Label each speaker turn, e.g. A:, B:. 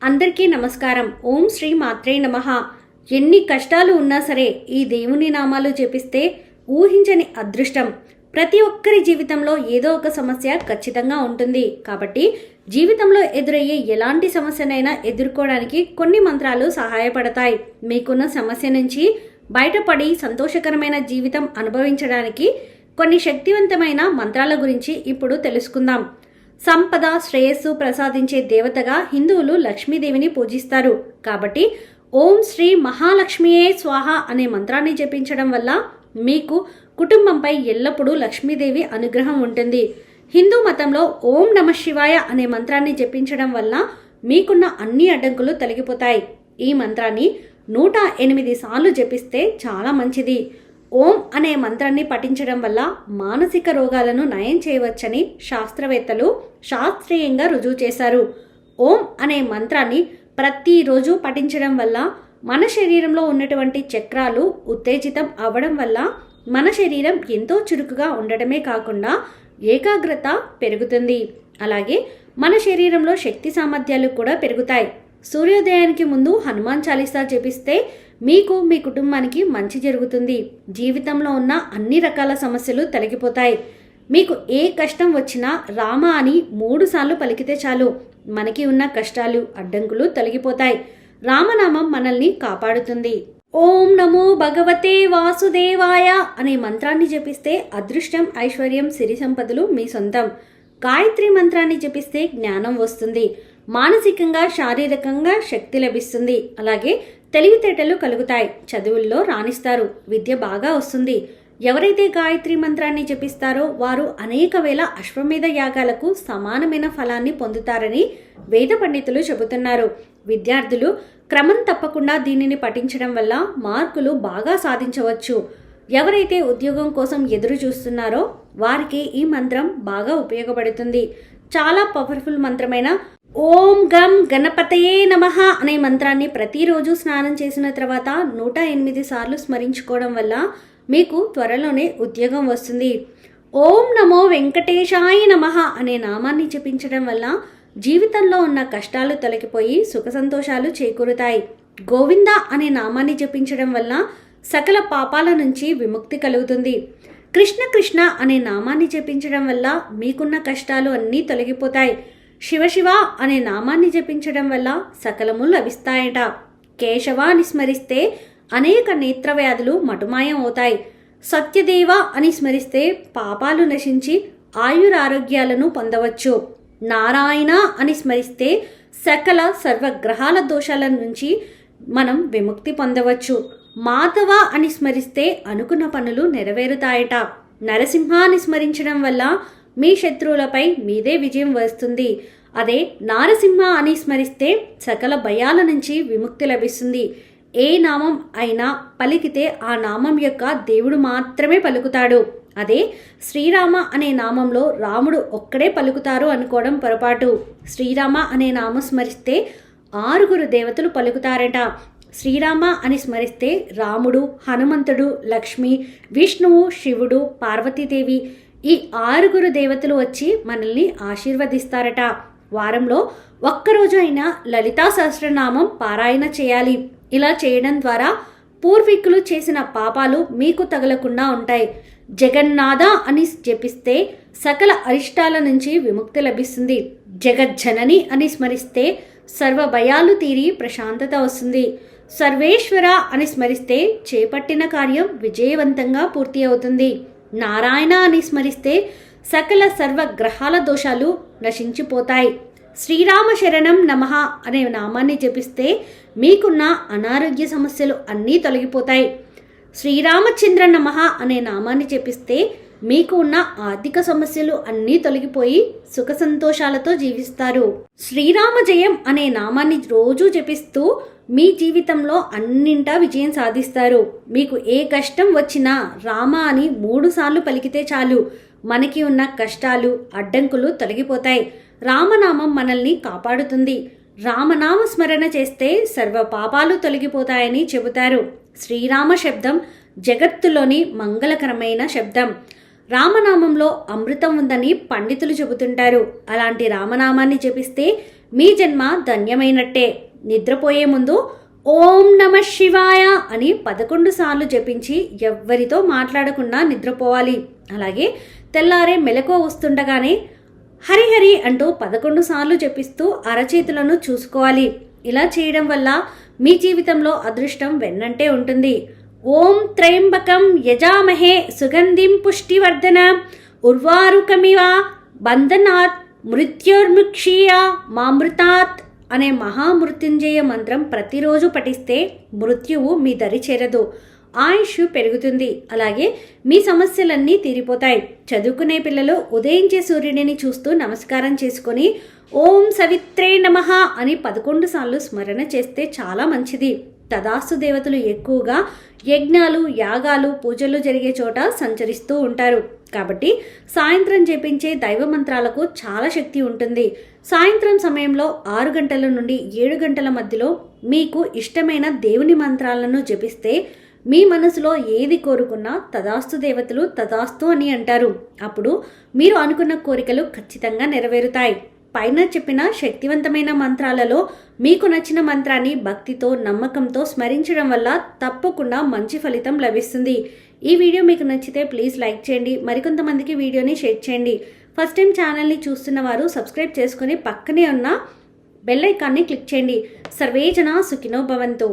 A: అందరికీ నమస్కారం. ఓం శ్రీ మాత్రే నమః. ఎన్ని కష్టాలు ఉన్నా సరే ఈ దేవుని నామాలు జపిస్తే ఊహించని అదృష్టం. ప్రతి ఒక్కరి జీవితంలో ఏదో ఒక సమస్య ఖచ్చితంగా ఉంటుంది. కాబట్టి జీవితంలో ఎదురయ్యే ఎలాంటి సమస్యనైనా ఎదుర్కోవడానికి కొన్ని మంత్రాలు సహాయపడతాయి. మీకున్న సమస్య నుంచి బయటపడి సంతోషకరమైన జీవితం అనుభవించడానికి కొన్ని శక్తివంతమైన మంత్రాల గురించి ఇప్పుడు తెలుసుకుందాం. సంపద, శ్రేయస్సు ప్రసాదించే దేవతగా హిందువులు లక్ష్మీదేవిని పూజిస్తారు. కాబట్టి ఓం శ్రీ మహాలక్ష్మియే స్వాహ అనే మంత్రాన్ని జపించడం వల్ల మీకు కుటుంబంపై ఎల్లప్పుడూ లక్ష్మీదేవి అనుగ్రహం ఉంటుంది. హిందూ మతంలో ఓం నమః శివాయ అనే మంత్రాన్ని జపించడం వల్ల మీకున్న అన్ని అడ్డంకులు తొలగిపోతాయి. ఈ మంత్రాన్ని 108 సార్లు జపిస్తే చాలా మంచిది. ఓం అనే మంత్రాన్ని పఠించడం వల్ల మానసిక రోగాలను నయం చేయవచ్చని శాస్త్రవేత్తలు శాస్త్రీయంగా రుజువు చేశారు. ఓం అనే మంత్రాన్ని ప్రతిరోజు పఠించడం వల్ల మన శరీరంలో ఉన్నటువంటి చక్రాలు ఉత్తేజితం అవ్వడం వల్ల మన శరీరం ఎంతో చురుకుగా ఉండటమే కాకుండా ఏకాగ్రత పెరుగుతుంది. అలాగే మన శరీరంలో శక్తి సామర్థ్యాలు కూడా పెరుగుతాయి. సూర్యోదయానికి ముందు హనుమాన్ చాలీసా జపిస్తే మీకు, మీ కుటుంబానికి మంచి జరుగుతుంది. జీవితంలో ఉన్న అన్ని రకాల సమస్యలు తొలగిపోతాయి. మీకు ఏ కష్టం వచ్చినా రామ అని 3 సార్లు పలికితే చాలు, మనకి ఉన్న కష్టాలు, అడ్డంకులు తొలగిపోతాయి. రామనామం మనల్ని కాపాడుతుంది. ఓం నమో భగవతే వాసుదేవాయ అనే మంత్రాన్ని జపిస్తే అదృష్టం, ఐశ్వర్యం, సిరి సంపదలు మీ సొంతం. గాయత్రి మంత్రాన్ని జపిస్తే జ్ఞానం వస్తుంది. మానసికంగా, శారీరకంగా శక్తి లభిస్తుంది. అలాగే తెలివితేటలు కలుగుతాయి. చదువుల్లో రాణిస్తారు. విద్య బాగా వస్తుంది. ఎవరైతే గాయత్రి మంత్రాన్ని జపిస్తారో వారు అనేక వేల అశ్వమేధ యాగాలకు సమానమైన ఫలాన్ని పొందుతారని వేద పండితులు చెబుతున్నారు. విద్యార్థులు క్రమం తప్పకుండా దీనిని పఠించడం వల్ల మార్కులు బాగా సాధించవచ్చు. ఎవరైతే ఉద్యోగం కోసం ఎదురు చూస్తున్నారో వారికి ఈ మంత్రం బాగా ఉపయోగపడుతుంది. చాలా పవర్ఫుల్ మంత్రమైన ఓం గం గణపతయే నమః అనే మంత్రాన్ని ప్రతిరోజు స్నానం చేసిన తర్వాత 108 సార్లు స్మరించుకోవడం వల్ల మీకు త్వరలోనే ఉద్యోగం వస్తుంది. ఓం నమో వెంకటేశాయ నమః అనే నామాన్ని జపించడం వల్ల జీవితంలో ఉన్న కష్టాలు తొలగిపోయి సుఖ సంతోషాలు చేకూరుతాయి. గోవింద అనే నామాన్ని జపించడం వల్ల సకల పాపాల నుంచి విముక్తి కలుగుతుంది. కృష్ణ కృష్ణ అనే నామాన్ని జపించడం వల్ల మీకున్న కష్టాలు అన్నీ తొలగిపోతాయి. శివ శివ అనే నామాన్ని జపించడం వల్ల సకలము లభిస్తాయట. కేశవ అని స్మరిస్తే అనేక నేత్ర వ్యాధులు మటుమాయం అవుతాయి. సత్యదేవ అని స్మరిస్తే పాపాలు నశించి ఆయురారోగ్యాలను పొందవచ్చు. నారాయణ అని స్మరిస్తే సకల సర్వగ్రహాల దోషాల నుంచి మనం విముక్తి పొందవచ్చు. మాధవ అని స్మరిస్తే అనుకున్న పనులు నెరవేరుతాయట. నరసింహ అని స్మరించడం వల్ల మీ శత్రువులపై మీదే విజయం వస్తుంది. అదే నారసింహ అని స్మరిస్తే సకల భయాల నుంచి విముక్తి లభిస్తుంది. ఏ నామం అయినా పలికితే ఆ నామం యొక్క దేవుడు మాత్రమే పలుకుతాడు. అదే శ్రీరామ అనే నామంలో రాముడు ఒక్కడే పలుకుతారు అనుకోవడం పొరపాటు. శ్రీరామ అనే నామం స్మరిస్తే 6 దేవతలు పలుకుతారట. శ్రీరామ అని స్మరిస్తే రాముడు, హనుమంతుడు, లక్ష్మి, విష్ణువు, శివుడు, పార్వతీదేవి ఈ 6 దేవతలు వచ్చి మనల్ని ఆశీర్వదిస్తారట. వారంలో ఒక్కరోజు అయినా లలితా సహస్రనామం పారాయణ చేయాలి. ఇలా చేయడం ద్వారా పూర్వీకులు చేసిన పాపాలు మీకు తగలకుండా ఉంటాయి. జగన్నాథ అని జపిస్తే సకల అరిష్టాల నుంచి విముక్తి లభిస్తుంది. జగజ్జనని అని స్మరిస్తే సర్వ భయాలు తీరి ప్రశాంతత వస్తుంది. సర్వేశ్వర అని స్మరిస్తే చేపట్టిన కార్యం విజయవంతంగా పూర్తి అవుతుంది. నారాయణ అని స్మరిస్తే సకల సర్వగ్రహాల దోషాలు నశించిపోతాయి. శ్రీరామ శరణం నమః అనే నామాన్ని జపిస్తే మీకున్న అనారోగ్య సమస్యలు అన్నీ తొలగిపోతాయి. శ్రీరామచంద్ర నమః అనే నామాన్ని జపిస్తే మీకు ఉన్న ఆర్థిక సమస్యలు అన్నీ తొలగిపోయి సుఖ సంతోషాలతో జీవిస్తారు. శ్రీరామ జయం అనే నామాన్ని రోజు జపిస్తూ మీ జీవితంలో అన్నింటా విజయం సాధిస్తారు. మీకు ఏ కష్టం వచ్చినా రామ అని 3 సార్లు పలికితే చాలు, మనకి ఉన్న కష్టాలు, అడ్డంకులు తొలగిపోతాయి. రామనామం మనల్ని కాపాడుతుంది. రామనామ స్మరణ చేస్తే సర్వ పాపాలు తొలగిపోతాయని చెబుతారు. శ్రీరామ శబ్దం జగత్తులోని మంగళకరమైన శబ్దం. రామనామంలో అమృతం ఉందని పండితులు చెబుతుంటారు. అలాంటి రామనామాన్ని జపిస్తే మీ జన్మ ధన్యమైనట్టే. నిద్రపోయే ముందు ఓం నమ శివాయ అని 11 సార్లు జపించి ఎవ్వరితో మాట్లాడకుండా నిద్రపోవాలి. అలాగే తెల్లారే మెలకువ వస్తుండగానే హరిహరి అంటూ 11 సార్లు జపిస్తూ అరచేతులను చూసుకోవాలి. ఇలా చేయడం వల్ల మీ జీవితంలో అదృష్టం వెన్నంటే ఉంటుంది. ఓం త్రయంబకం యజామహే సుగంధిం పుష్టివర్ధన ఉర్వారుకమివ బంధనాత్ మృత్యుర్ముక్షీయ మామృతాత్ అనే మహామృత్యుంజయ మంత్రం ప్రతిరోజు పఠిస్తే మృత్యువు మీ దరి చేరదు, ఆయుష్ పెరుగుతుంది. అలాగే మీ సమస్యలన్నీ తీరిపోతాయి. చదువుకునే పిల్లలు ఉదయించే సూర్యుడిని చూస్తూ నమస్కారం చేసుకొని ఓం సవిత్రే నమః అని 11 సార్లు స్మరణ చేస్తే చాలా మంచిది. తదాస్తు దేవతలు ఎక్కువగా యజ్ఞాలు, యాగాలు, పూజలు జరిగే చోట సంచరిస్తూ ఉంటారు. కాబట్టి సాయంత్రం జపించే దైవ మంత్రాలకు చాలా శక్తి ఉంటుంది. సాయంత్రం సమయంలో 6 గంటల నుండి 7 గంటల మధ్యలో మీకు ఇష్టమైన దేవుని మంత్రాలను జపిస్తే మీ మనసులో ఏది కోరుకున్నా తదాస్తు దేవతలు తదాస్తు అని అంటారు. అప్పుడు మీరు అనుకున్న కోరికలు ఖచ్చితంగా నెరవేరుతాయి. పైన చెప్పిన శక్తివంతమైన మంత్రాలలో మీకు నచ్చిన మంత్రాన్ని భక్తితో, నమ్మకంతో స్మరించడం వల్ల తప్పకుండా మంచి ఫలితం లభిస్తుంది. ఈ వీడియో మీకు నచ్చితే ప్లీజ్ లైక్ చేయండి. మరికొంతమందికి వీడియోని షేర్ చేయండి. ఫస్ట్ టైం ఛానల్ని చూస్తున్న వారు సబ్స్క్రైబ్ చేసుకొని పక్కనే ఉన్న బెల్ ఐకాన్ని క్లిక్ చేయండి. సర్వే జనా సుఖినో భవంతు.